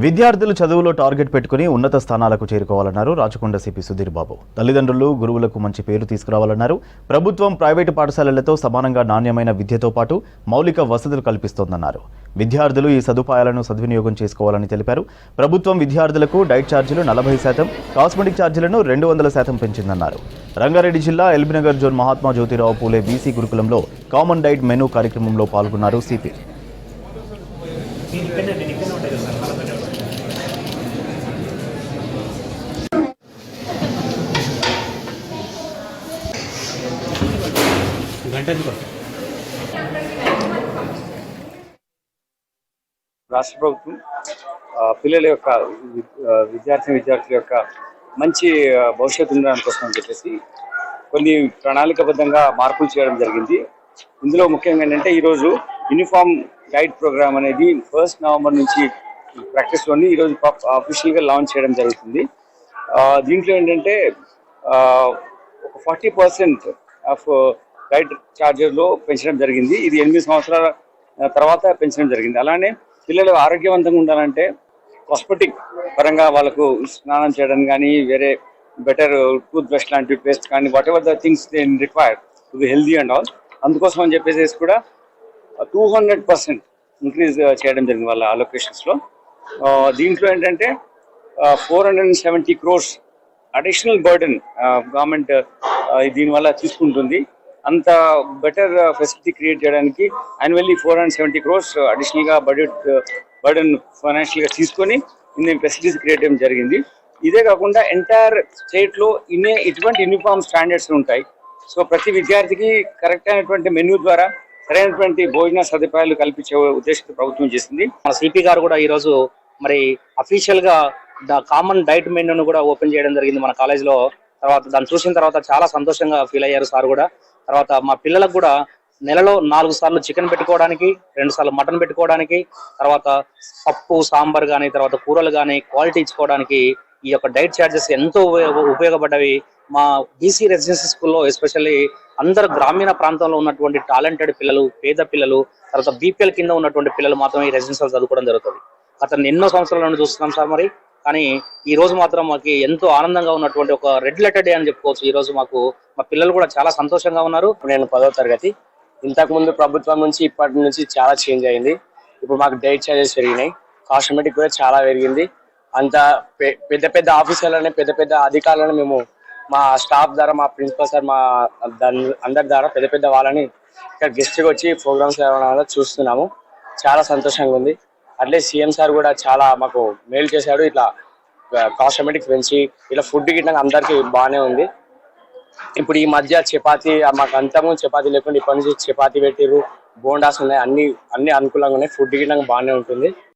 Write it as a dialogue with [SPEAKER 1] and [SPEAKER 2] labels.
[SPEAKER 1] విద్యార్థులు చదువులో టార్గెట్ పెట్టుకుని ఉన్నత స్థానాలకు చేరుకోవాలన్నారు రాచకొండ సిపి సుధీర్ బాబు. తల్లిదండ్రులు, గురువులకు మంచి పేరు తీసుకురావాలన్నారు. ప్రభుత్వం, ప్రైవేటు పాఠశాలలతో సమానంగా నాణ్యమైన విద్యతో పాటు మౌలిక వసతులు కల్పిస్తోందన్నారు. విద్యార్థులు ఈ సదుపాయాలను సద్వినియోగం చేసుకోవాలని తెలిపారు. ప్రభుత్వం విద్యార్థులకు డైట్ ఛార్జీలు 40%, కాస్మెటిక్ ఛార్జీలను 200% పెంచిందన్నారు. రంగారెడ్డి జిల్లా ఎల్బీనగర్ జోన్ మహాత్మా జ్యోతిరావు పూలే బీసీ గురుకులంలో కామన్ డైట్ మెనూ కార్యక్రమంలో పాల్గొన్నారు సిపి.
[SPEAKER 2] రాష్ట్ర ప్రభుత్వం పిల్లల యొక్క విద్యార్థుల యొక్క మంచి భవిష్యత్తు ఉండడానికి కోసం అని చెప్పేసి కొన్ని ప్రణాళికబద్ధంగా మార్పులు చేయడం జరిగింది. ఇందులో ముఖ్యంగా ఏంటంటే ఈరోజు యూనిఫామ్ గైడ్ ప్రోగ్రామ్ అనేది 1 నవంబర్ నుంచి ప్రాక్టీస్లోని ఈరోజు అఫీషియల్గా లాంచ్ చేయడం జరుగుతుంది. దీంట్లో ఏంటంటే ఒక 40% ఆఫ్ గైడ్ ఛార్జెస్లో పెంచడం జరిగింది. ఇది 8 సంవత్సరాల తర్వాత పెంచడం జరిగింది. అలానే పిల్లలు ఆరోగ్యవంతంగా ఉండాలంటే కాస్మెటిక్ పరంగా వాళ్ళకు స్నానం చేయడం కానీ, వేరే బెటర్ టూత్ బ్రష్ లాంటి పేస్ట్ కానీ, what ever the things they required to be healthy and all, అందుకోసం అని చెప్పేసి కూడా 200% ఇంక్రీజ్ చేయడం జరిగింది వాళ్ళ అలొకేషన్స్లో. దీంట్లో ఏంటంటే 470 crores అడిషనల్ బర్డెన్ గవర్నమెంట్ దీనివల్ల తీసుకుంటుంది. అంత బెటర్ ఫెసిలిటీ క్రియేట్ చేయడానికి యాన్యువల్లీ 470 crores అడిషనల్గా బర్డెన్ ఫైనాన్షియల్గా తీసుకొని ఇన్ని ఫెసిలిటీస్ క్రియేట్ చేయడం జరిగింది. ఇదే కాకుండా ఎంటైర్ స్టేట్లో ఇటువంటి యూనిఫామ్ స్టాండర్డ్స్ ఉంటాయి. సో ప్రతి విద్యార్థికి కరెక్ట్ అయినటువంటి మెనూ ద్వారా సరైనటువంటి భోజన సదుపాయాలు కల్పించే ఉద్దేశంతో ప్రభుత్వం చేసింది.
[SPEAKER 3] మన సిపి గారు కూడా ఈరోజు మరి అఫీషియల్ గా కామన్ డైట్ మెనూను కూడా ఓపెన్ చేయడం జరిగింది మన కాలేజ్ లో. తర్వాత దాన్ని చూసిన తర్వాత చాలా సంతోషంగా ఫీల్ అయ్యారు సార్ కూడా. తర్వాత మా పిల్లలకు కూడా నెలలో 4 సార్లు చికెన్ పెట్టుకోవడానికి, 2 సార్లు మటన్ పెట్టుకోవడానికి, తర్వాత పప్పు సాంబార్ కానీ, తర్వాత కూరలు కానీ క్వాలిటీ ఇచ్చుకోవడానికి ఈ యొక్క డైట్ ఛార్జెస్ ఎంతో ఉపయోగపడ్డవి. మా బీసీ రెసిడెన్సీ స్కూల్లో ఎస్పెషల్లీ అందరు గ్రామీణ ప్రాంతంలో ఉన్నటువంటి టాలెంటెడ్ పిల్లలు, పేద పిల్లలు, తర్వాత బీపీఎల్ కింద ఉన్నటువంటి పిల్లలు మాత్రం ఈ రెసిడెన్సీలో చదువుకోవడం జరుగుతుంది. అతను ఎన్నో సంవత్సరాల నుండి చూస్తున్నాం సార్. మరి కానీ ఈ రోజు మాత్రం మాకు ఎంతో ఆనందంగా ఉన్నటువంటి ఒక రెడ్ లెటర్ డే అని చెప్పుకోవచ్చు. ఈ రోజు మాకు మా పిల్లలు కూడా చాలా సంతోషంగా ఉన్నారు.
[SPEAKER 4] నేను 10వ తరగతి. ఇంతకు ముందు ప్రభుత్వం నుంచి ఇప్పటి నుంచి చాలా చేంజ్ అయింది. ఇప్పుడు మాకు డైట్ ఛార్జెస్ పెరిగినాయి, కాస్మెటిక్ కూడా చాలా పెరిగింది. అంత పెద్ద పెద్ద ఆఫీసర్లని, పెద్ద పెద్ద అధికారులను మేము మా స్టాఫ్ ద్వారా, మా ప్రిన్సిపల్ సార్, మా అందరి ద్వారా పెద్ద పెద్ద వాళ్ళని ఇక్కడ గెస్ట్గా వచ్చి ప్రోగ్రామ్స్ చూస్తున్నాము. చాలా సంతోషంగా ఉంది. అట్లే సీఎం సార్ కూడా చాలా మాకు మేలు చేశాడు. ఇట్లా కాస్మెటిక్ పెంచి ఇట్లా ఫుడ్ గిట్ట అందరికీ బాగానే ఉంది. ఇప్పుడు ఈ మధ్య చపాతీ, మాకు అంతము చపాతీ లేకుండా ఇప్పటి నుంచి చపాతీ పెట్టిర్రు, బోండాస్ ఉన్నాయి, అన్ని అనుకూలంగా ఉన్నాయి. ఫుడ్ గిట్ట బాగానే ఉంటుంది.